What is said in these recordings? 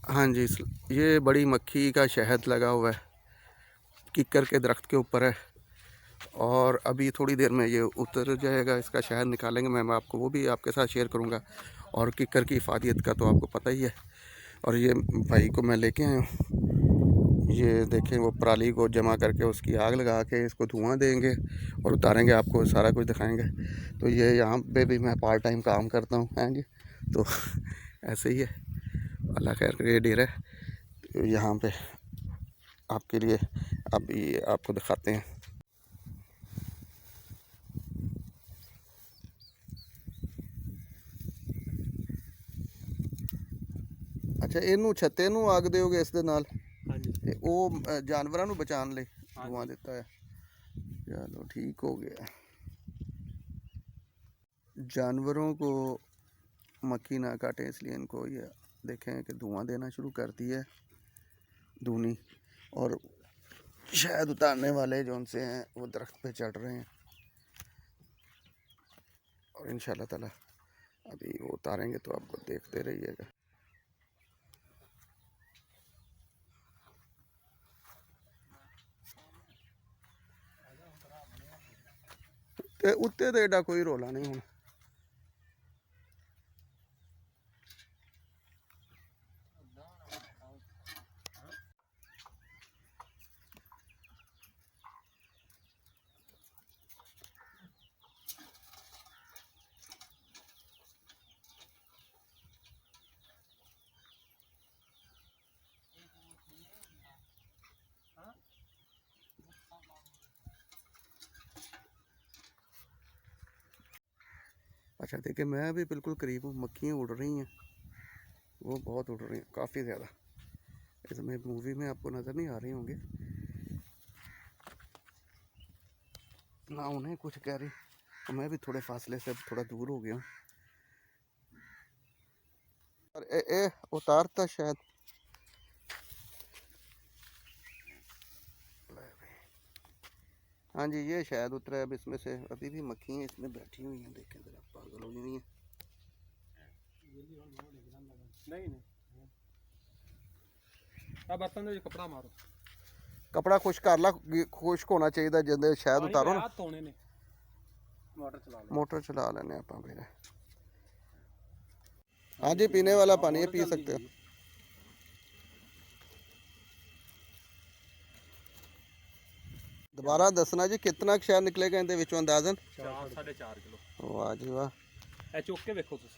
हाँ जी, ये बड़ी मक्खी का शहद लगा हुआ है, किकर के दरख्त के ऊपर है। और अभी थोड़ी देर में ये उतर जाएगा, इसका शहद निकालेंगे। मैं आपको वो भी आपके साथ शेयर करूँगा। और किकर की इफादियत का तो आपको पता ही है। और ये भाई को मैं लेके आया हूँ। ये देखें, वो पराली को जमा करके उसकी आग लगा के इसको धुआं देंगे और उतारेंगे, आपको सारा कुछ दिखाएंगे। तो ये यहाँ पे भी मैं पार्ट टाइम काम करता हूँ, हैं जी। तो ऐसे ही है, अल्लाह खैर करे। ये डेरा है, तो यहाँ पे आपके लिए अभी आपको दिखाते हैं। अच्छा, इनू छत्ते नू आग दोगे इस दे नाल? हाँ जी। वो जानवरों को बचाने लिए धुआं देता है। चलो ठीक हो गया। जानवरों को मक्खी ना काटे, इसलिए इनको ये देखें कि धुआं देना शुरू कर दिया है, धुनी। और शहद उतारने वाले जो उनसे हैं वो दरख्त पे चढ़ रहे हैं, और इंशाल्लाह ताला अभी वो उतारेंगे तो आपको देखते रहिएगा। ते उत्ते तो एडा कोई रोला नहीं होना। अच्छा देखिए, मैं भी बिल्कुल करीब हूँ। मक्खियाँ उड़ रही हैं, वो बहुत उड़ रही हैं, काफ़ी ज़्यादा। इसमें मूवी में आपको नज़र नहीं आ रही होंगी ना, उन्हें कुछ कह रही। तो मैं भी थोड़े फासले से थोड़ा दूर हो गया हूँ। और ए उतारता शायद। हाँ जी, ये शायद उतरा है। अब इसमें से अभी भी मक्खियाँ इसमें बैठी हुई हैं, देखें जरा, पागल हो गई हैं। नहीं नहीं, अब बर्तन में कपड़ा मारो, कपड़ा खुश कर ला, खुश्क होना चाहिए जिंदे शायद उतारो ना। मोटर चला लेने आप फिर। हाँ जी, पीने वाला पानी है, पी सकते हो। दोबारा दसना जी, कितना शहद निकलेगा इनके विचों अंदाजन? 4.5 किलो। वाह जी वाह। चुक के देखो तुम।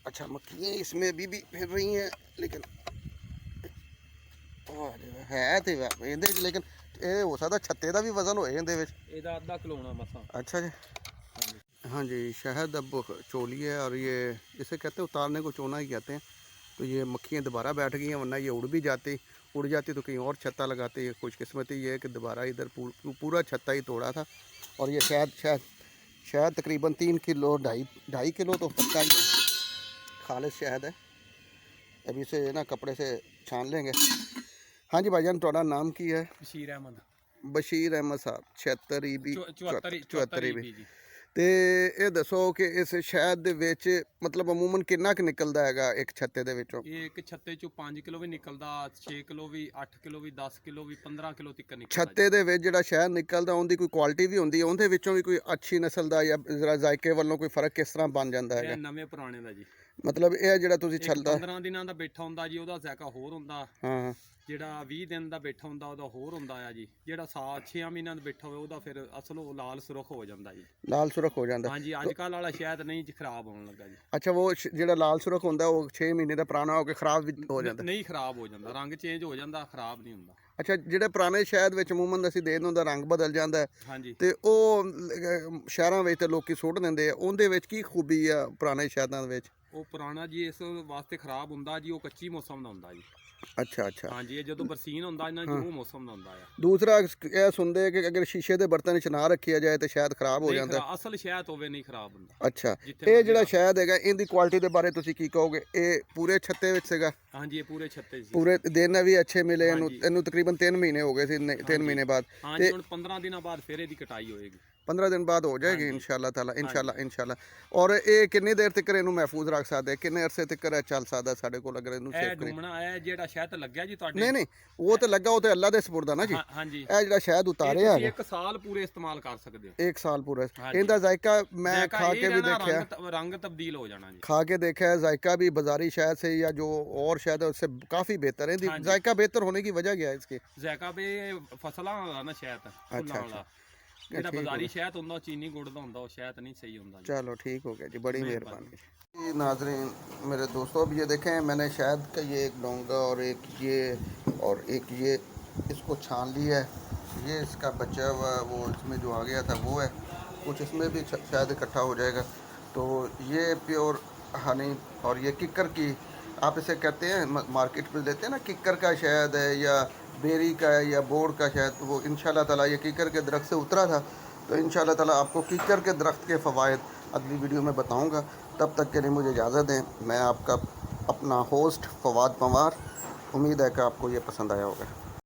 अच्छा, मक्खियाँ इसमें अभी भी फिर रही हैं, लेकिन है तो लेकिन ये हो सकता छत्ते का भी वजन होए इहदे विच। ਇਹਦਾ आधा किलो होना मसा। अच्छा जी। हाँ जी, शहद अब चोली है, और ये इसे कहते हैं उतारने को चोना ही कहते हैं। तो ये मक्खियाँ दोबारा बैठ गई हैं, वरना ये उड़ जाती तो कहीं और छत्ता लगाती है। खुशकिस्मती ये है कि दोबारा इधर पूरा छत्ता ही तोड़ा था। और ये शहद तकरीबन 3 किलो, ढाई किलो तो पक्का ही है, खालिश शहद है। अभी इसे ना कपड़े से छान लेंगे। हाँ जी भाईजान, थोड़ा नाम की है? बशीर अहमद साहब, 74 भी। तो ये दसो कि इस शहद दे विच मतलब अमूमन कितना क निकलदा हैगा एक छत्ते दे विचों? एक छत्ते चों 5 किलो भी निकलदा, 6 किलो भी, 8 किलो भी, 10 किलो भी, 15 किलो तक निकलदा। छत्ते दे विच जिहड़ा शहद निकलदा उनदी कोई क्वालिटी भी हुंदी है? उनदे विचों भी कोई अच्छी नस्ल दा या जरा जायके वालों कोई फर्क किस तरह बन जांदा हैगा? नਵੇਂ पुराने दा जी। मतलब ये जिहड़ा तुसीं छलदा 15 दिनां दा बैठा हुंदा जी, ਉਹਦਾ ਜ਼ਾਇਕਾ ਹੋਰ ਹੁੰਦਾ। ਹਾਂ। ਜਿਹੜਾ 20 ਦਿਨ ਦਾ ਬੈਠਾ ਹੁੰਦਾ ਉਹਦਾ ਹੋਰ ਹੁੰਦਾ ਆ ਜੀ। ਜਿਹੜਾ 6 ਮਹੀਨਿਆਂ ਦਾ ਬੈਠਾ ਹੋਵੇ ਉਹਦਾ ਫਿਰ ਅਸਲ ਉਹ ਲਾਲ ਸੁਰਖ ਹੋ ਜਾਂਦਾ ਜੀ। ਲਾਲ ਸੁਰਖ ਹੋ ਜਾਂਦਾ? ਹਾਂਜੀ, ਅੱਜ ਕੱਲ੍ਹ ਵਾਲਾ ਸ਼ਾਇਦ ਨਹੀਂ ਜੀ, ਖਰਾਬ ਹੋਣ ਲੱਗਾ ਜੀ। ਅੱਛਾ, ਉਹ ਜਿਹੜਾ ਲਾਲ ਸੁਰਖ ਹੁੰਦਾ ਉਹ 6 ਮਹੀਨੇ ਦਾ ਪੁਰਾਣਾ ਹੋ ਕੇ ਖਰਾਬ ਵੀ ਹੋ ਜਾਂਦਾ? ਨਹੀਂ, ਖਰਾਬ ਹੋ ਜਾਂਦਾ, ਰੰਗ ਚੇਂਜ ਹੋ ਜਾਂਦਾ, ਖਰਾਬ ਨਹੀਂ ਹੁੰਦਾ। ਅੱਛਾ, ਜਿਹੜੇ ਪੁਰਾਣੇ ਸ਼ਹਿਦ ਵਿੱਚ ਅਮੂਮਨ ਅਸੀਂ ਦੇ ਦਿੰਦਾ ਰੰਗ ਬਦਲ ਜਾਂਦਾ, ਹਾਂਜੀ, ਤੇ ਉਹ ਸ਼ਹਿਰਾਂ ਵਿੱਚ ਤੇ ਲੋਕੀ ਸੁੱਟ ਦਿੰਦੇ ਆ, ਉਹਦੇ ਵਿੱਚ ਕੀ ਖੂਬੀ ਆ ਪੁਰਾਣੇ ਸ਼ਹਿਦਾਂ ਦੇ ਵਿੱਚ? ਉਹ ਪੁਰਾਣਾ ਜੀ ਇਸ ਵਾਸਤੇ ਖਰਾਬ ਹੁੰਦਾ ਜੀ, ਉਹ ਕੱਚੀ ਮੌਸਮ ਦਾ ਹੁੰਦਾ ਜੀ। अच्छा अच्छा। हाँ जी, ये जो बरसीन होंदा है ना जी, वो मौसम दा होंदा है। दूसरा ये सुनदे कि अगर शीशे दे बर्तन च ना रखिया जाए तो शायद खराब हो जाता है। असल शहद होवे नहीं खराब होंदा। अच्छा, ये जिहड़ा शहद हैगा इनदी क्वालिटी दे बारे तुसीं की कहोगे? ये पूरे छत्ते विच सीगा? हाँ जी, ये पूरे छत्ते च। पूरे दिन भी अच्छे मिले इनू तकरीबन 3 महीने हो गए थे, 3 महीने बाद। हाँ जी, हुण 15 दिनां बाद फिर इहदी कटाई होएगी। 15 दिन बाद हो जाएगी इंशाल्लाह ताला, इंशाल्लाह। और ये कितनी देर तक इनू महफूज रख सकते, कितने अरसे तक चल सकता साढ़े को अगर इनू सेव करें? ਜਿਹੜਾ ਸ਼ਹਿਦ ਲੱਗਿਆ ਜੀ ਤੁਹਾਡੇ नहीं नहीं, वो तो लगा, वो तो अल्लाह दे सपुर्द है ना जी। ਹਾਂਜੀ ਇਹ ਜਿਹੜਾ ਸ਼ਹਿਦ ਉਤਾਰਿਆ ਤੁਸੀਂ ਹੈਗਾ 1 ਸਾਲ ਪੂਰੇ ਇਸਤੇਮਾਲ ਕਰ ਸਕਦੇ ਹੋ। 1 ਸਾਲ पूरा, ਹਾਂਜੀ। ਇਹਦਾ जायका मैं जायका खा यही के भी रहना, देखा, रंग तब्दील हो जाना जी। खा के देखा है, जायका भी बाजारी शहद से या जो और शहद है उससे काफ़ी बेहतर है। हाँ जी। जायका बेहतर होने की वजह क्या है इसकी? जायका भी फसलां वाला ना शहद फुल्लां वाला, ਜਿਹੜਾ ठीक ਬਾਜ਼ਾਰੀ हो ਸ਼ਹਿਦ ਹੁੰਦਾ ਉਹ ਚੀਨੀ ਗੁੜ ਦਾ ਹੁੰਦਾ, ਉਹ ਸ਼ਹਿਦ नहीं सही ਹੁੰਦਾ जी। चलो ठीक हो गया जी, बड़ी मेहरबानी जी। नाजरीन मेरे दोस्तों, अब ये देखें मैंने शहद का ये एक डोंगा और एक ये इसको छान लिया है। ये इसका बचा हुआ वो इसमें जो आ गया था वो है, कुछ इसमें भी शायद इकट्ठा हो जाएगा। तो ये प्योर हनी, और ये किकर की आप इसे कहते हैं, मार्केट में लेते हैं ना, किकर का शहद है या बेरी का है या बोर्ड का शहद। वो इंशाल्लाह ताला ये किकर के दरख्त से उतरा था, तो इंशाल्लाह ताला आपको किकर के दरख्त के फ़वाइद अगली वीडियो में बताऊंगा। तब तक के लिए मुझे इजाज़त दें। मैं आपका अपना होस्ट फवाद पंवार, उम्मीद है कि आपको ये पसंद आया होगा।